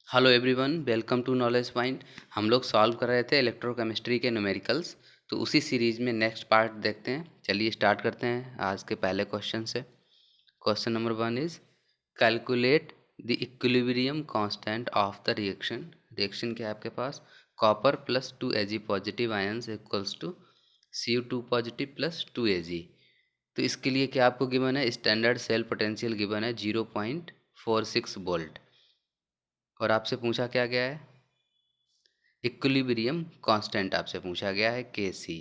Hello everyone, welcome to knowledge point. हम लोग solve कर रहे थे इलेक्ट्रोकेमिस्ट्री के न्यूमेरिकल्स। तो उसी सीरीज में नेक्स्ट पार्ट देखते हैं। चलिए स्टार्ट करते हैं आज के पहले क्वेश्चन से। Question number 1 is calculate the equilibrium constant of the reaction. Reaction क्या है आपके पास? Copper plus 2Ag positive ions equals to Cu2 positive plus 2Ag। तो इसके लिए क्या आपको गिवन है? स्टैंडर्ड सेल पोटेंशियल गिवन है 0.46 वोल्ट। और आपसे पूछा क्या गया है? इक्विलिब्रियम कांस्टेंट आपसे पूछा गया है Kc।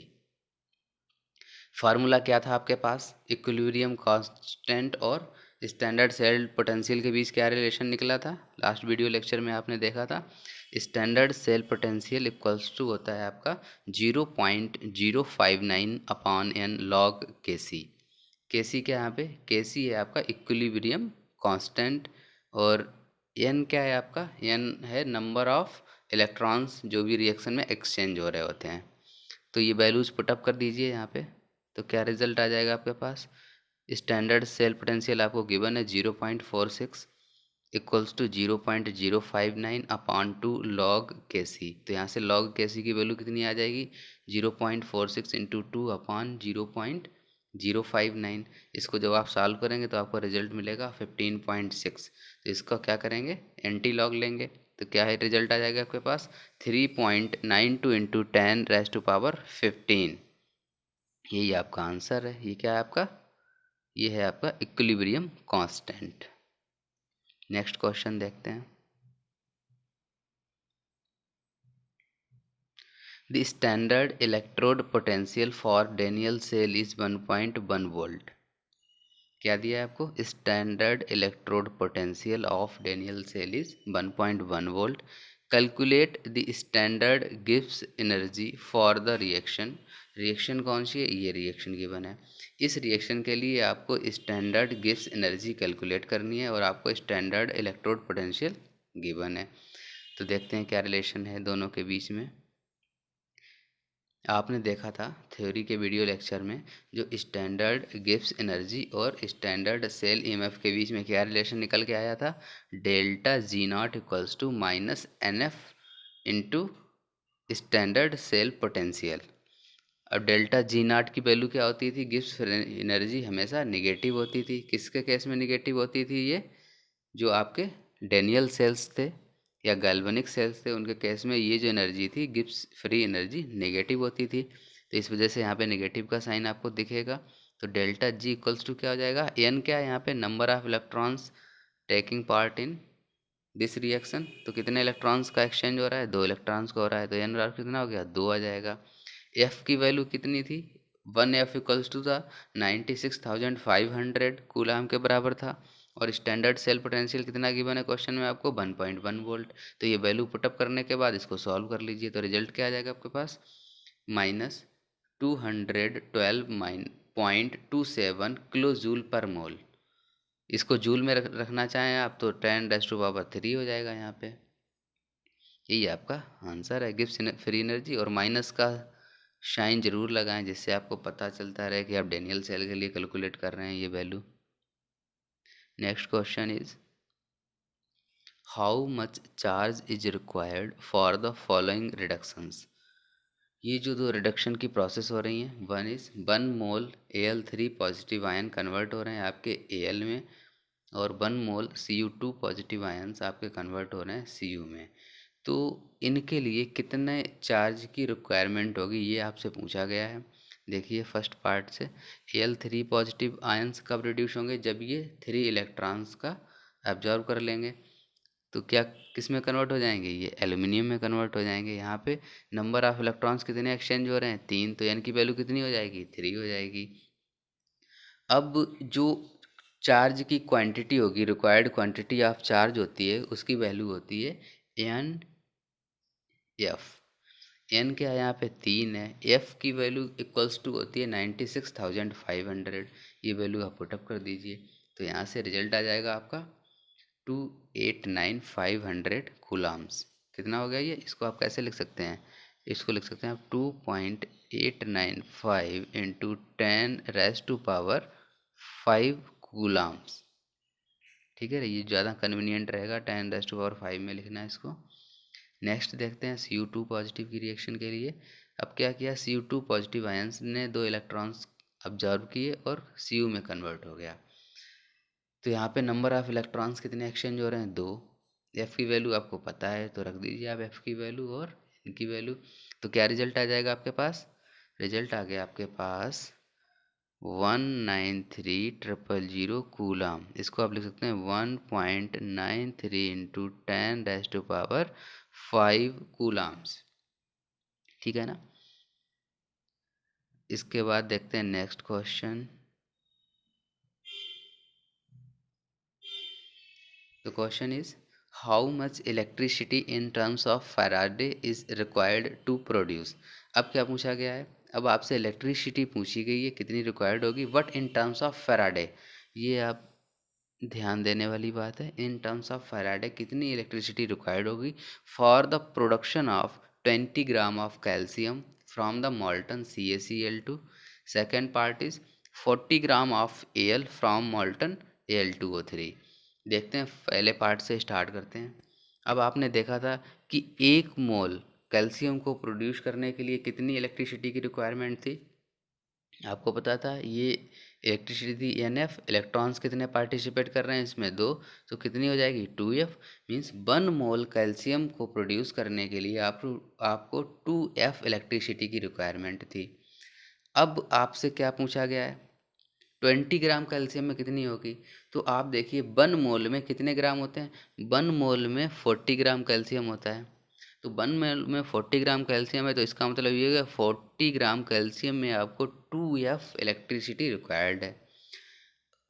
फार्मूला क्या था आपके पास? इक्विलिब्रियम कांस्टेंट और स्टैंडर्ड सेल पोटेंशियल के बीच क्या रिलेशन निकला था? लास्ट वीडियो लेक्चर में आपने देखा था। Standard cell potential equals to होता है आपका 0.059 upon n log Kc। Kc क्या यहाँ पे? Kc है आपका इक्विलिब्रियम कांस्टेंट। और एन क्या है आपका? एन है नंबर ऑफ इलेक्ट्रॉन्स जो भी रिएक्शन में एक्सचेंज हो रहे होते हैं। तो ये वैल्यूज पुटअप कर दीजिए यहाँ पे। तो क्या रिजल्ट आ जाएगा आपके पास? स्टैंडर्ड सेल पोटेंशियल आपको गिवन है 0.46 equals to 0.059 upon 2 log Kc। तो यहाँ से लॉग Kc की वैल्यू कितनी आ जाएगी? 0.46 इंटू 2 अपॉन 0.059। इसको जब आप सॉल्व करेंगे तो आपको रिजल्ट मिलेगा 15.6। तो इसका क्या करेंगे? एंटी लॉग लेंगे। तो क्या है रिजल्ट आ जाएगा आपके पास? 3.92 इंटू 10⁻15। यही आपका आंसर है। ये क्या है आपका? ये है आपका इक्विलिब्रियम कांस्टेंट। नेक्स्ट क्वेश्चन देखते हैं। The standard electrode potential for Daniell cell is 1.1 volt. क्या दिया है आपको? Standard electrode potential of Daniell cell is 1.1 volt. Calculate the standard Gibbs energy for the reaction. Reaction कौन सी है? ये रिएक्शन गिवन है। इस रिएक्शन के लिए आपको स्टैंडर्ड गिब्स एनर्जी कैलकुलेट करनी है और आपको स्टैंडर्ड इलेक्ट्रोड पोटेंशियल गिवन है। तो देखते हैं क्या रिलेशन है दोनों के बीच में। आपने देखा था थ्योरी के वीडियो लेक्चर में जो स्टैंडर्ड गिब्स एनर्जी और स्टैंडर्ड सेल ईएमएफ के बीच में क्या रिलेशन निकल के आया था? Delta G naught equals to minus n F into standard cell potential. अब डेल्टा जी नॉट की वैल्यू क्या होती थी? गिब्स एनर्जी हमेशा निगेटिव होती थी। किसके केस में निगेटिव होती थी? ये जो आपके डेनियल सेल्स थे या गैल्वेनिक सेल्स थे उनके केस में ये जो एनर्जी थी गिब्स फ्री एनर्जी नेगेटिव होती थी। तो इस वजह से यहाँ पे नेगेटिव का साइन आपको दिखेगा। तो डेल्टा जी इक्वल्स टू क्या हो जाएगा? एन क्या है यहाँ पे? Number of electrons taking part in this reaction. तो कितने इलेक्ट्रॉन्स का एक्सचेंज हो रहा है? 2 इलेक्ट्रॉन्स का हो रहा है। तो एन बराबर कितना हो गया? 2 आ जाएगा। एफ की वैल्यू कितनी थी? 1 F equals to the 96,500 coulomb के बराबर था। और स्टैंडर्ड सेल पोटेंशियल कितना गिवन है क्वेश्चन में आपको? 1.1 वोल्ट। तो ये वैल्यू पुटअप करने के बाद इसको सॉल्व कर लीजिए। तो रिजल्ट क्या आ जाएगा आपके पास? माइनस 212.27 किलो जूल पर मोल। इसको जूल में रखना चाहें आप तो 10⁻³ हो जाएगा यहाँ पे। यही आपका आंसर है गिब्स फ्री एनर्जी। और माइनस का शाइन जरूर लगाएं जिससे आपको पता चलता रहे कि आप डेनियल सेल के लिए कैलकुलेट कर रहे हैं ये value. Next question is how much charge is required for the following reductions. ये जो दो रिडक्शन की प्रोसेस हो रही हैं, 1 मोल Al3 पॉजिटिव आयन कन्वर्ट हो रहे हैं आपके Al में और 1 मोल Cu2 पॉजिटिव आयन्स आपके कन्वर्ट हो रहे हैं Cu में। तो इनके लिए कितने चार्ज की रिक्वायरमेंट होगी ये आपसे पूछा गया है। देखिए फर्स्ट पार्ट से Al3 पॉजिटिव आयंस कब रिड्यूस होंगे? जब ये 3 इलेक्ट्रॉन्स का एब्जॉर्ब कर लेंगे। तो क्या किस में कन्वर्ट हो जाएंगे? ये एल्यूमिनियम में कन्वर्ट हो जाएंगे। यहाँ पे नंबर ऑफ इलेक्ट्रॉन्स कितने एक्सचेंज हो रहे हैं? 3। तो एन की वैल्यू कितनी हो जाएगी? 3 हो जाएगी। अब जो चार्ज की क्वांटिटी होगी, रिक्वायर्ड क्वांटिटी ऑफ चार्ज होती है, उसकी वैल्यू होती है एन एफ। एन क्या है यहाँ पे? 3 है। एफ की वैल्यू इक्वल्स टू होती है 96,500। ये वैल्यू आप पुटअप कर दीजिए। तो यहाँ से रिजल्ट आ जाएगा आपका 289,500 कूलाम्स। कितना हो गया ये? इसको आप कैसे लिख सकते हैं? इसको लिख सकते हैं आप 2.895 इंटू 10⁻⁵ कूलाम्स। ठीक है, ये ज़्यादा कन्वीनियंट रहेगा 10⁵ में लिखना है इसको। नेक्स्ट देखते हैं Cu2 पॉजिटिव की रिएक्शन के लिए। अब क्या किया, Cu2 पॉजिटिव आयंस ने 2 इलेक्ट्रॉन्स ऑब्जर्व किए और Cu में कन्वर्ट हो गया। तो यहाँ पे नंबर ऑफ इलेक्ट्रॉन्स कितने एक्सचेंज हो रहे हैं, 2। एफ की वैल्यू आपको पता है तो रख दीजिए आप एफ की वैल्यू और इनकी वैल्यू। तो क्या रिजल्ट आ जाएगा आपके पास, रिजल्ट आ गया आपके पास 193,000 कूलम। इसको आप लिख सकते हैं 1.93 इंटू 10⁵ कूलम्स। ठीक है ना। इसके बाद देखते हैं next question. The question is, how much electricity in terms of Faraday is required to produce? अब क्या पूछा गया है, अब आपसे इलेक्ट्रिसिटी पूछी गई है कितनी रिक्वायर्ड होगी, but in terms of Faraday. ये आप ध्यान देने वाली बात है, इन टर्म्स ऑफ फैराडे कितनी इलेक्ट्रिसिटी रिक्वायर्ड होगी for the production of 20 gram of calcium from the molten CaCl2। Second part is 40 gram of Al from molten Al2O3। देखते हैं, पहले पार्ट से स्टार्ट करते हैं। अब आपने देखा था कि 1 मोल कैल्शियम को प्रोड्यूस करने के लिए कितनी इलेक्ट्रिसिटी की रिक्वायरमेंट थी, आपको पता था। ये इलेक्ट्रिसिटी थी NF, इलेक्ट्रॉन्स कितने पार्टिसिपेट कर रहे हैं इसमें, 2। तो कितनी हो जाएगी 2F। मीन्स 1 मोल कैल्शियम को प्रोड्यूस करने के लिए आपको 2F इलेक्ट्रिसिटी की रिक्वायरमेंट थी। अब आपसे क्या पूछा गया है, 20 ग्राम कैल्शियम में कितनी होगी। तो आप देखिए 1 मोल में कितने ग्राम होते हैं, 1 मोल में 40 ग्राम कैल्शियम होता है। तो 1 मोल में 40 ग्राम कैल्शियम है, तो इसका मतलब ये है 40 ग्राम कैल्शियम में आपको 2F इलेक्ट्रिसिटी रिक्वायर्ड है।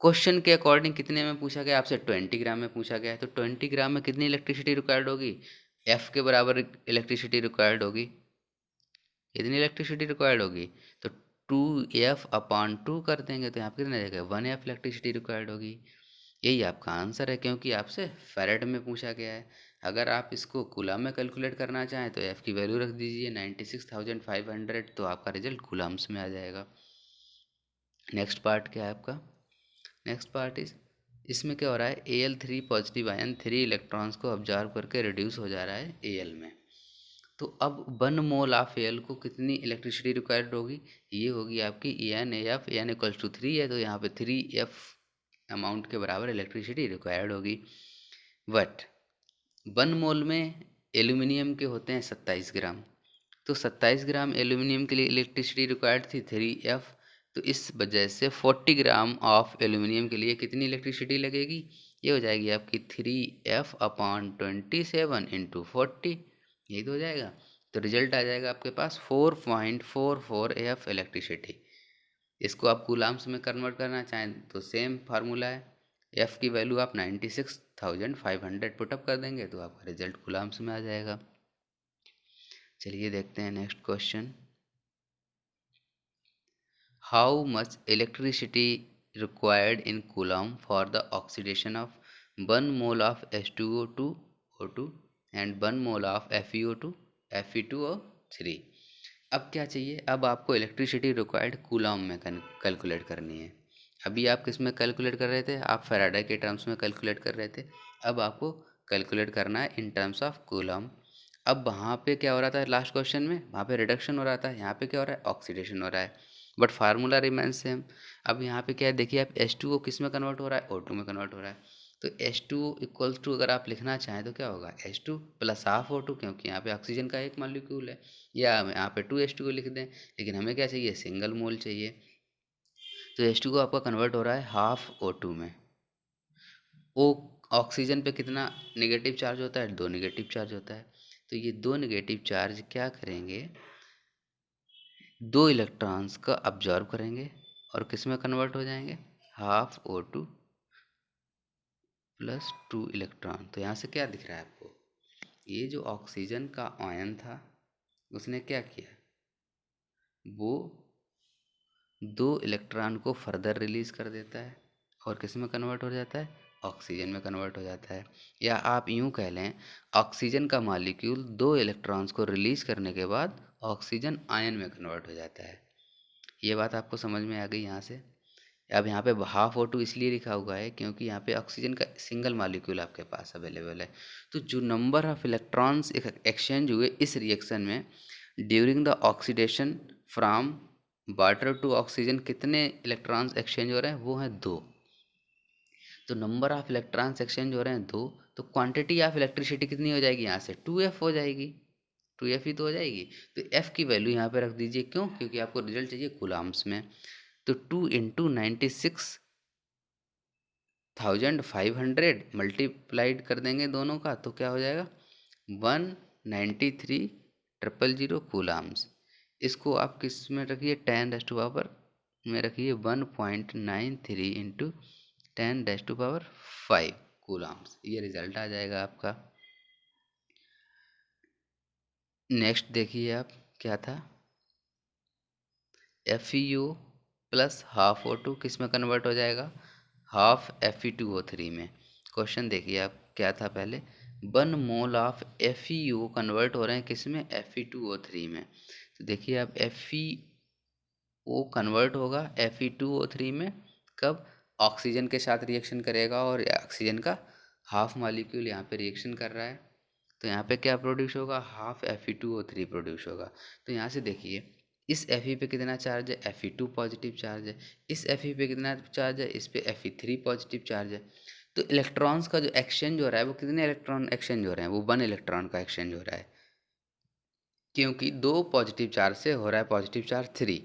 क्वेश्चन के अकॉर्डिंग कितने में पूछा गया, आपसे 20 ग्राम में पूछा गया है। तो 20 ग्राम में कितनी इलेक्ट्रिसिटी रिक्वायर्ड होगी, F के बराबर इलेक्ट्रिसिटी रिक्वायर्ड होगी। कितनी इलेक्ट्रिसिटी रिक्वायर्ड होगी, तो 2F/2 कर देंगे तो यहाँ पे कितना रहेगा, 1F इलेक्ट्रिसिटी रिक्वायर्ड होगी। यही आपका आंसर है, क्योंकि आपसे फैरेड में पूछा गया है। अगर आप इसको कूलम में कैलकुलेट करना चाहें तो F की वैल्यू रख दीजिए 96,500, तो आपका रिजल्ट कूलम्स में आ जाएगा। नेक्स्ट पार्ट क्या है आपका, नेक्स्ट पार्ट इज, इसमें क्या हो रहा है, Al3 पॉजिटिव आयन 3 इलेक्ट्रॉन्स को ऑब्जर्व करके रिड्यूस हो जा रहा है Al में। तो अब 1 मोल ऑफ Al को कितनी इलेक्ट्रिसिटी रिक्वायर्ड होगी, ये होगी आपकी NAF, N=3 है, तो यहाँ पे 3F अमाउंट के बराबर इलेक्ट्रिसिटी रिक्वायर्ड होगी। बट 1 मोल में एल्यूमिनियम के होते हैं 27 ग्राम, तो 27 ग्राम एल्यूमिनियम के लिए इलेक्ट्रिसिटी रिक्वायर्ड थी 3F। तो इस वजह से 40 ग्राम ऑफ एल्यूमिनियम के लिए कितनी इलेक्ट्रिसिटी लगेगी, ये हो जाएगी आपकी 3F/27 इंटू 40, यही तो हो जाएगा। तो रिजल्ट आ जाएगा आपके पास 4.44 AF इलेक्ट्रिसिटी। इसको आप कूलाम्स में कन्वर्ट करना चाहें तो सेम फार्मूला है, एफ़ की वैल्यू आप 96,500 पुटअप कर देंगे तो आपका रिजल्ट कूलाम्स में आ जाएगा। चलिए देखते हैं next question. How much electricity required in coulomb for the oxidation of 1 mole of H2O2 and 1 mole of FeO2 Fe2O3। अब क्या चाहिए, अब आपको इलेक्ट्रिसिटी रिक्वायर्ड कूलम में कैलकुलेट करनी है। अभी आप किस में कैलकुलेट कर रहे थे, आप फैराडे के टर्म्स में कैलकुलेट कर रहे थे। अब आपको कैलकुलेट करना है इन टर्म्स ऑफ कूलम। अब वहाँ पे क्या हो रहा था लास्ट क्वेश्चन में, वहाँ पे रिडक्शन हो रहा था, यहाँ पे क्या हो रहा है, ऑक्सीडेशन हो रहा है, बट फार्मूला रिमेंस सेम। अब यहाँ पे क्या है, देखिए आप H2O किस में कन्वर्ट हो रहा है, O2 में कन्वर्ट हो रहा है। तो H2 इक्वल्स टू अगर आप लिखना चाहें तो क्या होगा, H2 प्लस हाफ O2, क्योंकि यहाँ पे ऑक्सीजन का एक मॉलिक्यूल है। या हम यहाँ पे 2H2 लिख दें, लेकिन हमें क्या चाहिए, सिंगल मोल चाहिए। तो H2 आपका कन्वर्ट हो रहा है हाफ O2 में। ओ ऑक्सीजन पे कितना नेगेटिव चार्ज होता है, 2 नेगेटिव चार्ज होता है। तो ये 2 नेगेटिव चार्ज क्या करेंगे, 2 इलेक्ट्रॉन्स का अब्जॉर्ब करेंगे और किस में कन्वर्ट हो जाएंगे, हाफ O2 प्लस 2 इलेक्ट्रॉन। तो यहाँ से क्या दिख रहा है आपको, ये जो ऑक्सीजन का आयन था उसने क्या किया, वो 2 इलेक्ट्रॉन को फर्दर रिलीज कर देता है और किस में कन्वर्ट हो जाता है, ऑक्सीजन में कन्वर्ट हो जाता है। या आप यूँ कह लें, ऑक्सीजन का मॉलिक्यूल 2 इलेक्ट्रॉन्स को रिलीज करने के बाद ऑक्सीजन आयन में कन्वर्ट हो जाता है। ये बात आपको समझ में आ गई यहाँ से। अब यहाँ पे हाफ O2 इसलिए लिखा हुआ है क्योंकि यहाँ पे ऑक्सीजन का सिंगल मॉलिक्यूल आपके पास अवेलेबल है। तो जो नंबर ऑफ इलेक्ट्रॉन्स एक्सचेंज हुए इस रिएक्शन में during the oxidation from water to oxygen, कितने इलेक्ट्रॉन्स एक्सचेंज हो रहे हैं, वो हैं 2। तो नंबर ऑफ इलेक्ट्रॉन्स एक्सचेंज हो रहे हैं 2, तो क्वांटिटी ऑफ इलेक्ट्रिसिटी कितनी हो जाएगी, यहाँ से 2F हो जाएगी। 2F ही तो हो जाएगी। तो F की वैल्यू यहाँ पे रख दीजिए, क्यों, क्योंकि आपको रिजल्ट चाहिए कूलम्ब्स में। तो 2 इंटू 96,500 मल्टीप्लाइड कर देंगे दोनों का, तो क्या हो जाएगा 193,000 कूलम्ब्स। इसको आप किस में रखिए, 10 में रखिए 1.93 इंटू 10 5 कूलम्ब्स। ये रिजल्ट आ जाएगा आपका। नेक्स्ट देखिए आप, क्या था, FeO प्लस हाफ O2 किस में कन्वर्ट हो जाएगा, हाफ Fe2O3 में। क्वेश्चन देखिए आप, क्या था पहले, 1 मोल ऑफ FeO कन्वर्ट हो रहे हैं किस में, Fe2O3 में। तो देखिए आप, FeO कन्वर्ट होगा Fe2O3 में कब, ऑक्सीजन के साथ रिएक्शन करेगा और ऑक्सीजन का हाफ मॉलिक्यूल यहाँ पे रिएक्शन कर रहा है। तो यहाँ पे क्या प्रोड्यूस होगा, हाफ Fe2O3 प्रोड्यूस होगा। तो यहाँ से देखिए, इस Fe पे कितना चार्ज है, Fe2 पॉजिटिव चार्ज है। इस Fe पे कितना चार्ज है, इस पे Fe3 पॉजिटिव चार्ज है। तो इलेक्ट्रॉन्स का जो एक्सचेंज हो रहा है वो कितने इलेक्ट्रॉन एक्सचेंज हो रहे हैं, वो 1 इलेक्ट्रॉन का एक्सचेंज हो रहा है, क्योंकि 2 पॉजिटिव चार्ज से हो रहा है पॉजिटिव चार्ज 3।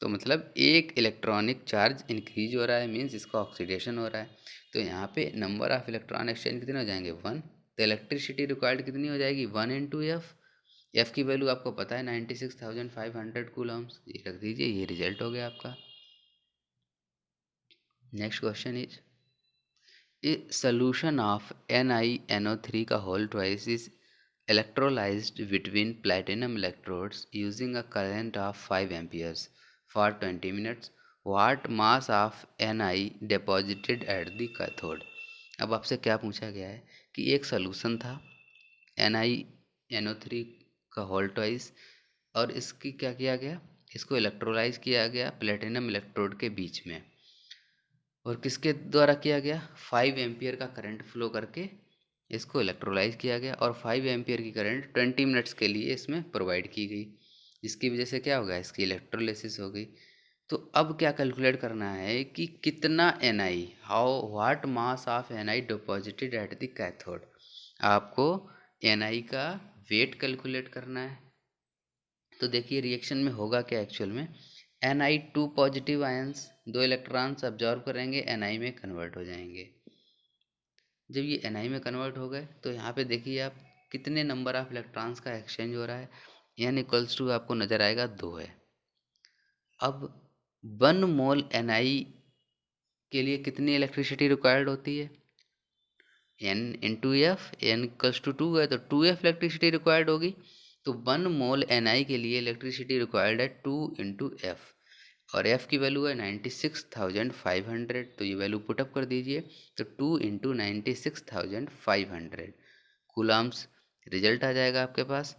तो मतलब एक इलेक्ट्रॉनिक चार्ज इंक्रीज हो रहा है, मीन्स इसका ऑक्सीडेशन हो रहा है। तो यहाँ पे नंबर ऑफ इलेक्ट्रॉन एक्सचेंज कितने हो जाएंगे, 1। तो इलेक्ट्रिसिटी रिक्वायर्ड कितनी हो जाएगी, 1 इंटू एफ। एफ की वैल्यू आपको पता है 96,500 कूलम्स। ये रख दीजिए, ये रिजल्ट हो गया आपका। Next question is, A solution of NiNO3 का whole twice is electrolyzed between platinum electrodes using a current of 5 amperes for 20 minutes. What mass of Ni deposited at the cathode? अब आपसे क्या पूछा गया है कि एक सोल्यूशन था NiNO3 का होल ट्वाइस, और इसकी क्या किया गया, इसको इलेक्ट्रोलाइज किया गया प्लेटिनम इलेक्ट्रोड के बीच में, और किसके द्वारा किया गया, 5 एम्पियर का करंट फ्लो करके इसको इलेक्ट्रोलाइज किया गया, और 5 एम्पियर की करंट 20 मिनट्स के लिए इसमें प्रोवाइड की गई, जिसकी वजह से क्या होगा, इसकी इलेक्ट्रोलिसिस हो गई। तो अब क्या कैलकुलेट करना है कि कितना Ni, how what mass of Ni deposited at the cathode. आपको Ni का वेट कैलकुलेट करना है। तो देखिए रिएक्शन में होगा क्या एक्चुअल में, Ni2 positive ions 2 electrons absorb करेंगे, Ni में कन्वर्ट हो जाएंगे। जब ये Ni में कन्वर्ट हो गए तो यहाँ पे देखिए आप, कितने नंबर ऑफ इलेक्ट्रॉन्स का एक्सचेंज हो रहा है, N=2 आपको नज़र आएगा 2 है। अब 1 मोल Ni के लिए कितनी इलेक्ट्रिसिटी रिक्वायर्ड होती है, N इंटू एफ, N=2 है तो 2F इलेक्ट्रिसिटी रिक्वायर्ड होगी। तो 1 मोल Ni के लिए इलेक्ट्रिसिटी रिक्वायर्ड है 2 इंटू एफ, और F की वैल्यू है 96,500। तो ये वैल्यू पुटअप कर दीजिए, तो 2 इंटू 96,500 कूलम्स रिजल्ट आ जाएगा आपके पास।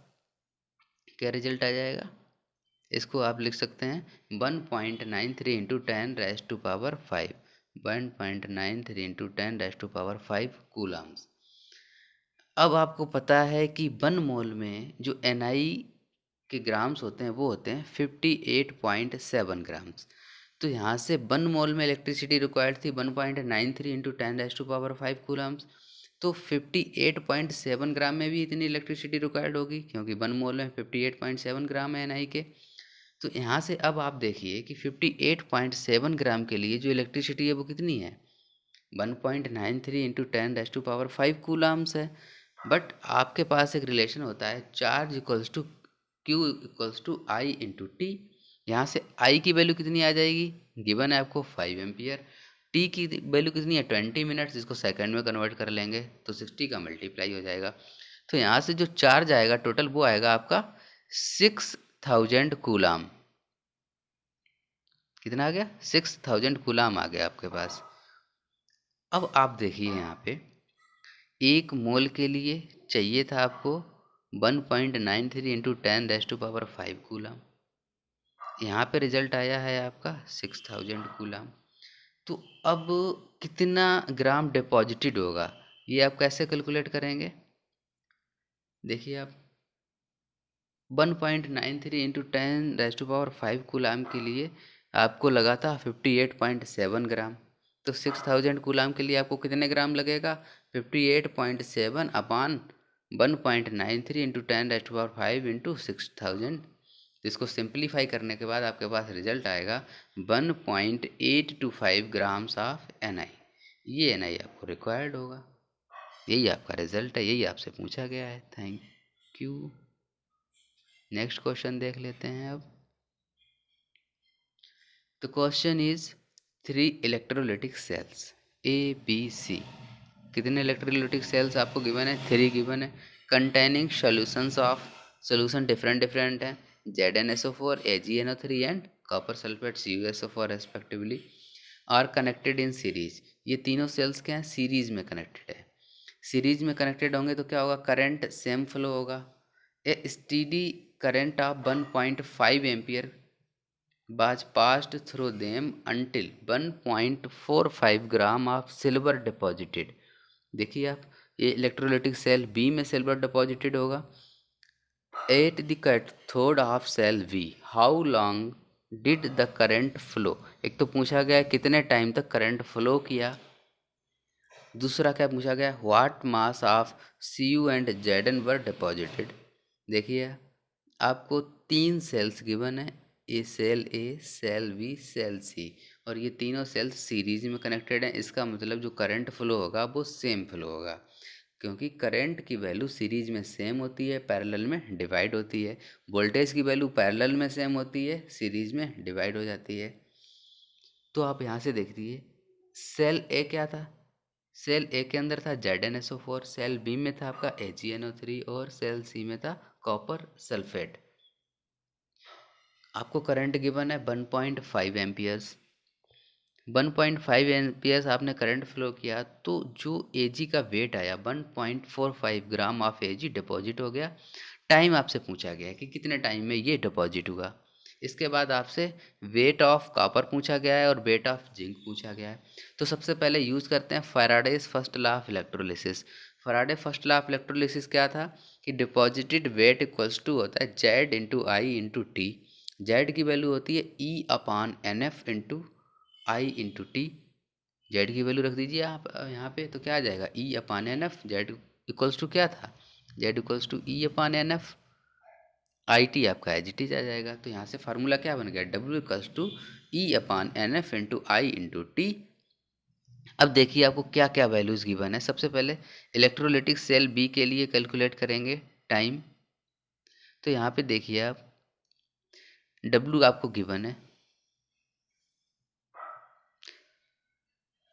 क्या रिजल्ट आ जाएगा, इसको आप लिख सकते हैं 1.93 इंटू 10⁻⁵, 1.93 इंटू 10⁻⁵ कूलम्स। अब आपको पता है कि 1 मोल में जो Ni के ग्राम्स होते हैं वो होते हैं 58.7 ग्राम्स। तो यहाँ से 1 मोल में इलेक्ट्रिसिटी रिक्वायर्ड थी 1.93 इंटू 10⁻⁵ कूलम्स। तो 58.7 ग्राम में भी इतनी इलेक्ट्रिसिटी रिक्वायर्ड होगी, क्योंकि 1 मोल में 58.7 ग्राम है Ni के। तो यहाँ से अब आप देखिए कि 58.7 ग्राम के लिए जो इलेक्ट्रिसिटी है वो कितनी है, 1.93 इंटू 10⁻⁵ कूलम्स है। बट आपके पास एक रिलेशन होता है, charge equals to Q equals to I into T. यहाँ से आई की वैल्यू कितनी आ जाएगी, गिवन है आपको 5 एम्पियर। टी की वैल्यू कितनी है 20 मिनट्स, इसको सेकंड में कन्वर्ट कर लेंगे तो 60 का मल्टीप्लाई हो जाएगा। तो यहाँ से जो चार्ज आएगा टोटल वो आएगा आपका 6000 कूलाम। कितना आ गया, 6000 कूलाम आ गया आपके पास। अब आप देखिए यहाँ पे, 1 मोल के लिए चाहिए था आपको 1.93 इंटू 10⁻⁵ कूलम। यहाँ पे रिजल्ट आया है आपका 6000 कूलम। तो अब कितना ग्राम डिपॉजिटेड होगा, ये आप कैसे कैलकुलेट करेंगे? देखिए आप 1.93 इंटू 10⁻⁵ कूलाम के लिए आपको लगा था 58.7 ग्राम। तो 6000 कूलाम के लिए आपको कितने ग्राम लगेगा? 58.7 अपान 1.93 इंटू 10⁵ इंटू 6000। इसको सिंप्लीफाई करने के बाद आपके पास रिजल्ट आएगा 1.825 ग्राम्स ऑफ एन आई। ये एन आई आपको रिक्वायर्ड होगा। यही आपका रिजल्ट है, यही आपसे पूछा गया है। Thank you. नेक्स्ट क्वेश्चन देख लेते हैं अब। The question is 3 electrolytic cells A B C. कितने इलेक्ट्रोलिटिक सेल्स आपको गिवन है? 3 गिवन है। Containing solutions of, solution different different है, ZnSO4, AgNO3 and copper sulphate CuSO4 respectively, are connected in series. ये तीनों सेल्स क्या हैं? सीरीज में कनेक्टेड है। सीरीज में कनेक्टेड होंगे तो क्या होगा? करंट सेम फ्लो होगा। A steady current of 1.5 ampere was passed through them until 1.45 gram of silver deposited. देखिए आप, ये इलेक्ट्रोलिटिक सेल बी में सिल्वर डिपॉजिटेड होगा at the cathode of cell V. How long did the current flow? एक तो पूछा गया कितने टाइम तक करंट फ्लो किया। दूसरा क्या पूछा गया? What mass of Cu and Zn were deposited. देखिए आपको 3 सेल्स गिवन है, ए, सेल बी, सेल सी, और ये तीनों सेल्स सीरीज में कनेक्टेड हैं। इसका मतलब जो करंट फ्लो होगा वो सेम फ्लो होगा, क्योंकि करंट की वैल्यू सीरीज में सेम होती है, पैरेलल में डिवाइड होती है। वोल्टेज की वैल्यू पैरेलल में सेम होती है, सीरीज में डिवाइड हो जाती है। तो आप यहाँ से देख लीजिए, सेल ए क्या था? सेल ए के अंदर था ZnSO4, सेल बी में था आपका AgNO3 और सेल सी में था कॉपर सल्फेट। आपको करंट गिवन है 1.5 एम्पियर्स। 1.5 एम्पियर्स आपने करंट फ्लो किया, तो जो Ag का वेट आया 1.45 ग्राम ऑफ Ag डिपॉजिट हो गया। टाइम आपसे पूछा गया है कि कितने टाइम में ये डिपॉजिट हुआ। इसके बाद आपसे वेट ऑफ कॉपर पूछा गया है और वेट ऑफ जिंक पूछा गया है। तो सबसे पहले यूज़ करते हैं Faraday's first law of electrolysis. Faraday first law of electrolysis क्या था कि डिपॉजिटेड वेट इक्वल्स टू होता है Z into I into T. Z की वैल्यू होती है E upon N F into I into T. Z की वैल्यू रख दीजिए आप यहाँ पे, तो क्या आ जाएगा? E upon N F. Z equals to क्या था? Z equals to E upon N F. I T आपका एज इट इज आ जाएगा। तो यहाँ से फार्मूला क्या बन गया? W equals to E upon N F into I into T. अब देखिए आपको क्या क्या वैल्यूज़ गिवन है। सबसे पहले इलेक्ट्रोलिटिक सेल बी के लिए कैलकुलेट करेंगे टाइम। तो यहाँ पे देखिए आप, डब्ल्यू आपको गिवन है,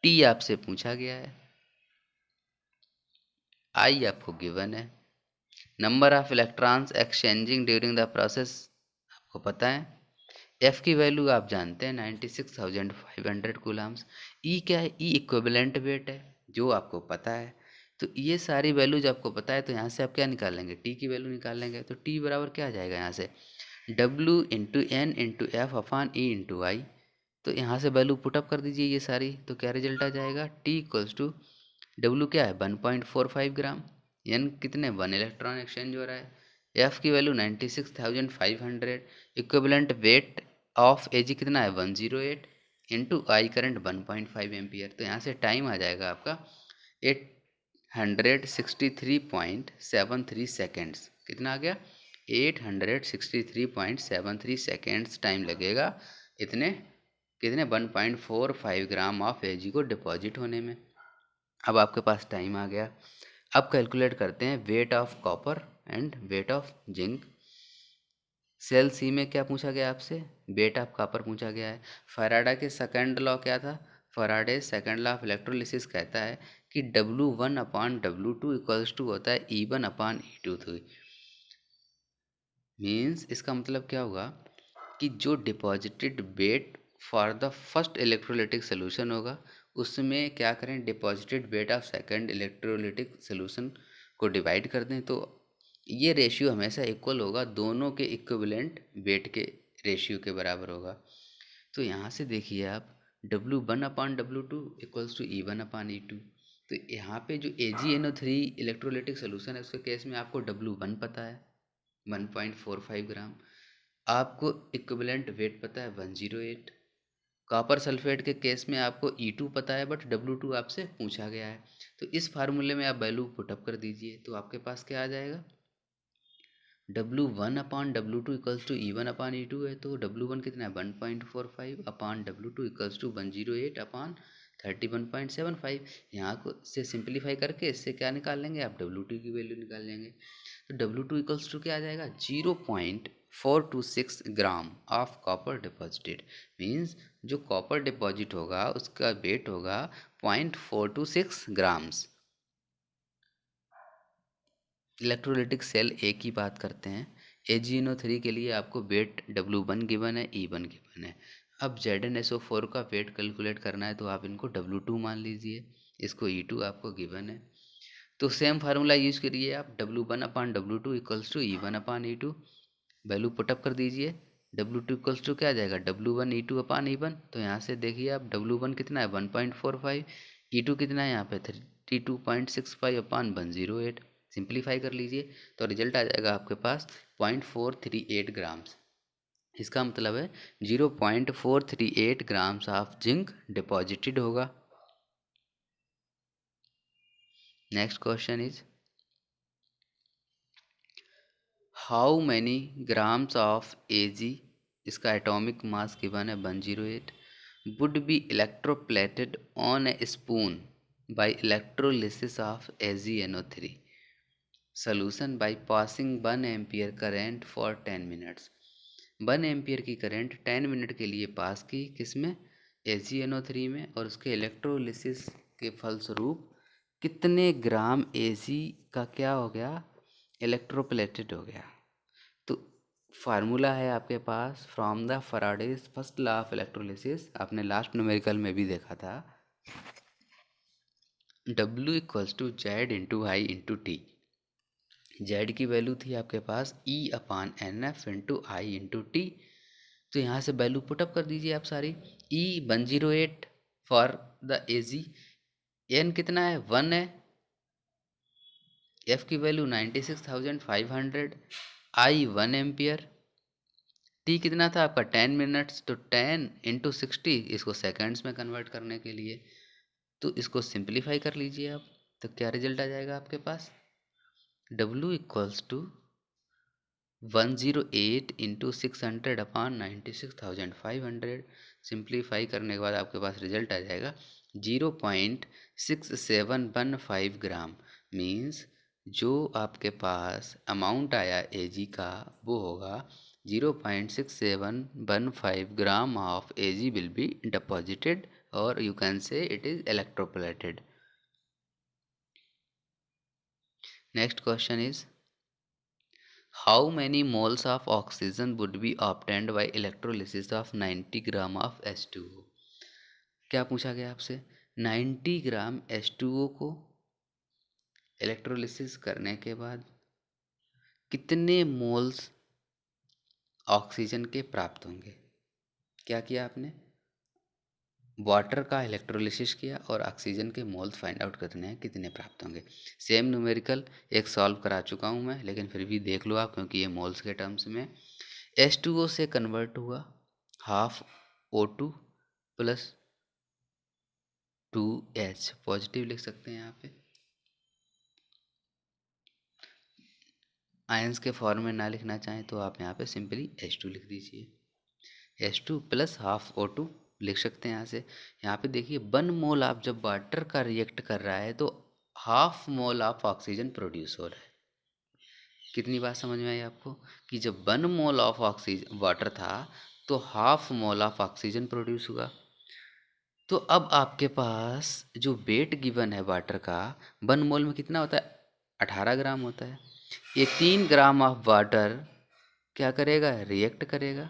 टी आपसे पूछा गया है, आई आपको गिवन है, number of electrons exchanging during the process आपको पता है, एफ की वैल्यू आप जानते हैं 96,500 कूलाम्स। ई क्या है? ई इक्विवेलेंट वेट है, जो आपको पता है। तो ये सारी वैल्यूज आपको पता है, तो यहाँ से आप क्या निकालेंगे? टी की वैल्यू निकालेंगे। तो टी बराबर क्या आ जाएगा यहाँ से? W into N into F upon E into I. तो यहाँ से वैल्यू पुटअप कर दीजिए ये सारी, तो क्या रिजल्ट आ जाएगा? टी इक्वल्स टू डब्ल्यू क्या है? 1.45 ग्राम। एन कितने? 1 इलेक्ट्रॉन एक्सचेंज हो रहा है। एफ की वैल्यू 96,500। इक्विवेलेंट वेट ऑफ एजी कितना है? 108 इंटू आई करंट 1.5 एम्पियर। तो यहाँ से टाइम आ जाएगा आपका 863.73 सेकेंड्स। कितना आ गया? 863.73 सेकेंड्स टाइम लगेगा इतने कितने 1.45 ग्राम ऑफ एजी को डिपॉजिट होने में। अब आपके पास टाइम आ गया। अब कैलकुलेट करते हैं weight of copper and weight of zinc. Cell C में क्या पूछा गया आपसे? वेट ऑफ कॉपर पूछा गया है। फैराडे के सेकंड लॉ क्या था? Faraday second law of electrolysis कहता है कि W1 upon W2 equals to होता है E1 अपान E2 थी। मीन्स इसका मतलब क्या होगा कि जो deposited weight for the first electrolytic solution होगा, उसमें क्या करें? Deposited weight of second electrolytic solution को डिवाइड कर दें, तो ये रेशियो हमेशा इक्वल होगा, दोनों के इक्विवेलेंट वेट के रेशियो के बराबर होगा। तो यहाँ से देखिए आप, W1/W2 इक्वल्स टू E1/E2। तो यहाँ पे जो AgNO3 इलेक्ट्रोलिटिक सोल्यूशन है उसके केस में आपको W1 पता है 1.45 ग्राम, आपको इक्विवेलेंट वेट पता है 108। कॉपर सल्फेट के केस में आपको E2 पता है बट W2 आपसे पूछा गया है। तो इस फार्मूले में आप वैल्यू पुटअप कर दीजिए तो आपके पास क्या आ जाएगा, W1/W2 इक्वल्स टू E1/E2 है तो W1 कितना है 1.45 अपान W2 इक्वल्स टू 108/31.75। यहाँ को से सिंप्लीफाई करके इससे क्या निकाल लेंगे आप, W2 की वैल्यू निकाल लेंगे। तो W2 इक्वल्स टू क्या आ जाएगा 0.426 gram of copper deposited. Means जो कॉपर डिपॉजिट होगा उसका वेट होगा 0.426 ग्राम्स। इलेक्ट्रोलिटिक सेल ए की बात करते हैं। AgNO3 के लिए आपको वेट W1 गिवन है, E1 गिवन है। अब ZnSO4 का वेट कैलकुलेट करना है तो आप इनको W2 मान लीजिए, इसको E2 आपको गिवन है। तो सेम फार्मूला यूज़ करिए आप, W1/W2 equals to E1/E2। Value put up कर दीजिए, W2 इक्वल्स टू क्या आ जाएगा W1 E2/E1। तो यहाँ से देखिए आप W1 कितना है 1.45, E2 कितना है यहाँ पे 32.65/108। सिंप्लीफाई कर लीजिए तो रिजल्ट आ जाएगा आपके पास 0.438 ग्राम्स। इसका मतलब है 0.438 ग्राम्स ऑफ जिंक डिपॉजिटेड होगा। Next question is how many grams of Ag, इसका एटॉमिक मास गिवन है 108, would be electroplated on a spoon by electrolysis of AgNO3 solution by passing 1 ampere current for 10 minutes. 1 ampere की current 10 minute के लिए पास की किसमें, AgNO3 में, और उसके इलेक्ट्रोलिसिस के फलस्वरूप कितने ग्राम Ag का क्या हो गया, इलेक्ट्रोप्लेटेड हो गया। तो फार्मूला है आपके पास from the Faraday's first law of electrolysis, आपने लास्ट न्यूमेरिकल में भी देखा था, W equals to Z into I into T. Z की वैल्यू थी आपके पास E/NF into I into T. तो यहाँ से वैल्यू पुटअप कर दीजिए आप सारी। E108 for the Ag, N कितना है 1 है, F की वैल्यू 96,500, I 1 एम्पियर, T कितना था आपका 10 मिनट्स, तो 10 इंटू 60 इसको सेकेंड्स में कन्वर्ट करने के लिए, तो इसको सिंप्लीफाई कर लीजिए आप। तो क्या रिजल्ट आ जाएगा आपके पास, W equals to 108 into 600/96,500। Simplify करने के बाद आपके पास रिजल्ट आ जाएगा 0.6715 ग्राम। मीन्स जो आपके पास अमाउंट आया Ag का वो होगा 0.6715 gram of Ag will be deposited, और you can say it is electroplated. Next question is how many moles of oxygen would be obtained by electrolysis of 90 gram of H2O। क्या पूछा गया आपसे, 90 ग्राम H2O को electrolysis करने के बाद कितने मोल्स ऑक्सीजन के प्राप्त होंगे। क्या किया आपने, वाटर का इलेक्ट्रोलिसिस किया और ऑक्सीजन के मोल्स फाइंड आउट करने हैं कितने प्राप्त होंगे। सेम न्यूमेरिकल एक सॉल्व करा चुका हूँ मैं, लेकिन फिर भी देख लो आप क्योंकि ये मोल्स के टर्म्स में। H2O से कन्वर्ट हुआ half O2 plus 2H, positive लिख सकते हैं यहाँ पे। आयंस के फॉर्म में ना लिखना चाहें तो आप यहाँ पे सिंपली H2 लिख दीजिए। H2 प्लस हाफ O2 लिख सकते हैं यहाँ से। यहाँ पे देखिए 1 मोल आप जब वाटर का रिएक्ट कर रहा है तो half mole of oxygen produce हो रहा है। कितनी बात समझ में आई आपको कि जब 1 मोल ऑफ ऑक्सीजन वाटर था तो half mole of oxygen produce हुआ। तो अब आपके पास जो वेट गिवन है वाटर का 1 मोल में कितना होता है, 18 ग्राम होता है। ये 3 ग्राम ऑफ वाटर क्या करेगा, रिएक्ट करेगा।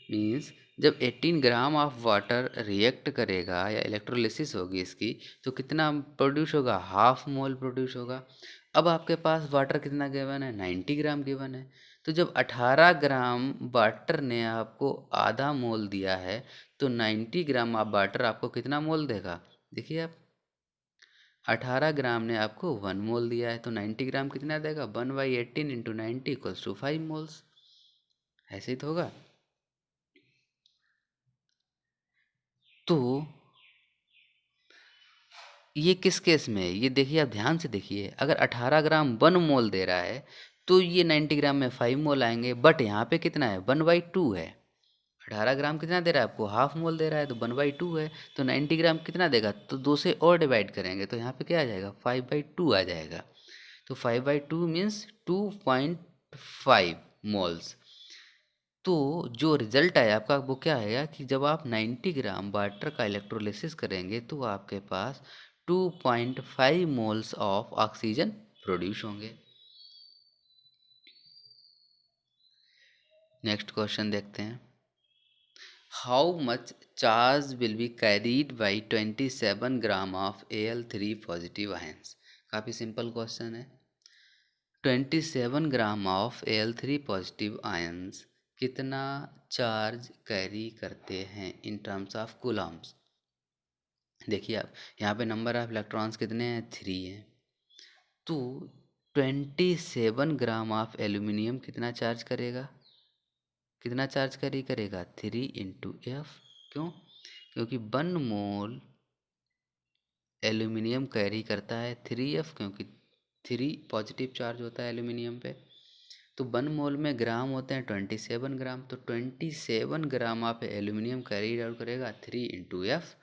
मीन्स जब 18 ग्राम ऑफ वाटर रिएक्ट करेगा या इलेक्ट्रोलिसिस होगी इसकी तो कितना प्रोड्यूस होगा, हाफ मोल प्रोड्यूस होगा। अब आपके पास वाटर कितना गिवन है, 90 ग्राम गिवन है। तो जब 18 ग्राम वाटर ने आपको आधा मोल दिया है तो 90 ग्राम ऑफ वाटर आपको कितना मोल देगा? देखिए आप, 18 ग्राम ने आपको 1 मोल दिया है, तो 90 ग्राम कितना देगा? 1/18 इंटू 90 इक्वल्स टू 5 मोल्स। ऐसे ही तो होगा। तो ये किस केस में है? ये देखिए, आप ध्यान से देखिए, अगर 18 ग्राम 1 मोल दे रहा है तो ये 90 ग्राम में 5 मोल आएंगे, बट यहाँ पे कितना है? 1/2 है। 18 ग्राम कितना दे रहा है आपको? हाफ मोल दे रहा है, तो 1/2 है। तो 90 ग्राम कितना देगा? तो 2 से और डिवाइड करेंगे तो यहाँ पे क्या आ जाएगा? 5/2 आ जाएगा। तो 5/2 मीन्स 2.5 मोल्स। तो जो रिजल्ट आया आपका वो क्या आएगा कि जब आप 90 ग्राम वाटर का इलेक्ट्रोलिसिस करेंगे तो आपके पास 2.5 मोल्स ऑफ ऑक्सीजन प्रोड्यूस होंगे। नेक्स्ट क्वेश्चन देखते हैं। How much charge will be carried by 27 gram of Al3 positive ions? काफ़ी सिंपल क्वेश्चन है। 27 gram of Al3 positive ions कितना चार्ज कैरी करते हैं इन टर्म्स ऑफ कूलम्ब्स? देखिए आप, यहाँ पे नंबर ऑफ इलेक्ट्रॉन्स कितने हैं? 3 हैं। तो 27 ग्राम ऑफ एल्यूमिनियम कितना चार्ज करेगा? कितना चार्ज कैरी करेगा? 3 इंटू एफ। क्यों? क्योंकि 1 मोल एल्यूमिनियम कैरी करता है 3 एफ, क्योंकि 3 पॉजिटिव चार्ज होता है एल्यूमिनियम पे। तो 1 मोल में ग्राम होते हैं 27 ग्राम, तो 27 ग्राम आप एल्यूमिनियम कैरी आउट करेगा 3 इंटू एफ।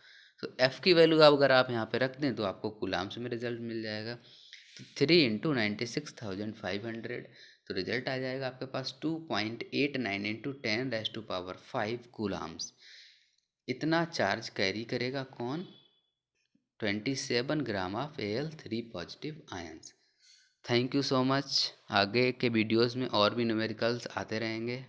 तो एफ की वैल्यू आप अगर आप यहाँ पे रख दें तो आपको कूलाम्स में रिजल्ट मिल जाएगा। तो 3 इंटू 96,500, तो रिजल्ट आ जाएगा आपके पास 2.89 इंटू 10⁵ कूलाम्स। इतना चार्ज कैरी करेगा कौन? 27 gram of Al3 positive ions. Thank you so much. आगे के वीडियोस में और भी न्यूमेरिकल्स आते रहेंगे।